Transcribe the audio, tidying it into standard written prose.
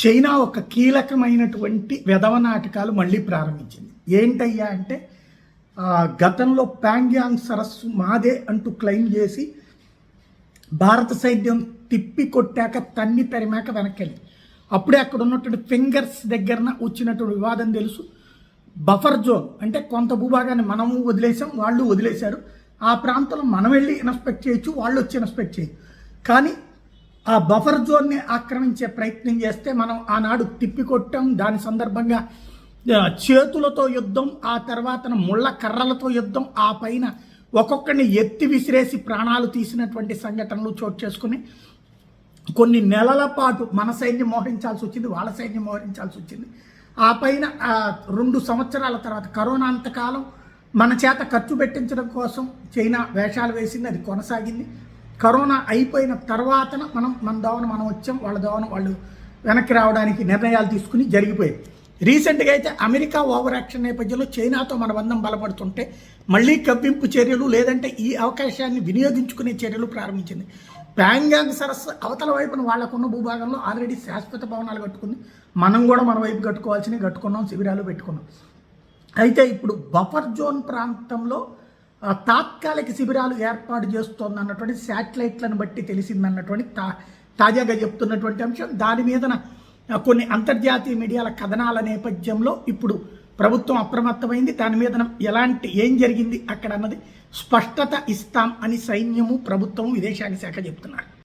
China ఒక కీలకమైనటువంటి వెధవ నాటకాలు మళ్ళీ ప్రారంభించింది. ఏంటయ్యా అంటే గతంలో ప్యాంగ్యాంగ్ సరస్సు మాదే అంటూ క్లెయిమ్ చేసి భారత సైన్యం తిప్పి కొట్టాక తన్ని తరిమాక వెనక్కి అప్పుడే అక్కడ ఉన్నటువంటి ఫింగర్స్ దగ్గరన వచ్చినటువంటి వివాదం తెలుసు. బఫర్ జోన్ అంటే కొంత భూభాగాన్ని మనము వదిలేసాం, వాళ్ళు వదిలేశారు. ఆ ప్రాంతంలో మనం వెళ్ళి ఇన్స్పెక్ట్ చేయొచ్చు, వాళ్ళు వచ్చి ఇన్స్పెక్ట్ చేయొచ్చు. కానీ ఆ బఫర్ జోన్ని ఆక్రమించే ప్రయత్నం చేస్తే మనం ఆనాడు తిప్పికొట్టాం. దాని సందర్భంగా చేతులతో యుద్ధం, ఆ తర్వాత ముళ్ళ కర్రలతో యుద్ధం, ఆ పైన ఒక్కొక్కరిని ఎత్తి విసిరేసి ప్రాణాలు తీసినటువంటి సంఘటనలు చోటు చేసుకుని కొన్ని నెలల పాటు మన సైన్యం మోహరించాల్సి వచ్చింది, వాళ్ళ సైన్యం మోహరించాల్సి వచ్చింది. ఆ పైన 2 సంవత్సరాల తర్వాత కరోనా అంతకాలం మన చేత ఖర్చు పెట్టించడం కోసం చైనా వేషాలు వేసింది, అది కొనసాగింది. కరోనా అయిపోయిన తర్వాత మన దోవన మనం వచ్చాం, వాళ్ళ దోవన వాళ్ళు వెనక్కి రావడానికి నిర్ణయాలు తీసుకుని జరిగిపోయాయి. రీసెంట్గా అయితే అమెరికా ఓవర్ యాక్షన్ నేపథ్యంలో చైనాతో మన బంధం బలపడుతుంటే మళ్ళీ కవ్వింపు చర్యలు లేదంటే ఈ అవకాశాన్ని వినియోగించుకునే చర్యలు ప్రారంభించింది. ప్యాంగ్యాంగ్ సరస్సు అవతల వైపున వాళ్ళకున్న భూభాగంలో ఆల్రెడీ శాశ్వత భవనాలు కట్టుకుంది. మనం కూడా మన వైపు కట్టుకోవాల్సినవి కట్టుకున్నాం, శిబిరాలు పెట్టుకున్నాం. అయితే ఇప్పుడు బఫర్ జోన్ ప్రాంతంలో తాత్కాలిక శిబిరాలు ఏర్పాటు చేస్తోంది అన్నటువంటి శాటిలైట్లను బట్టి తెలిసిందన్నటువంటి తాజాగా చెప్తున్నటువంటి అంశం. దాని మీదన కొన్ని అంతర్జాతీయ మీడియాల కథనాల నేపథ్యంలో ఇప్పుడు ప్రభుత్వం అప్రమత్తమైంది. దాని మీద ఏం జరిగింది అక్కడ అన్నది స్పష్టత ఇస్తాం అని సైన్యము, ప్రభుత్వము, విదేశాంగ శాఖ చెప్తున్నారు.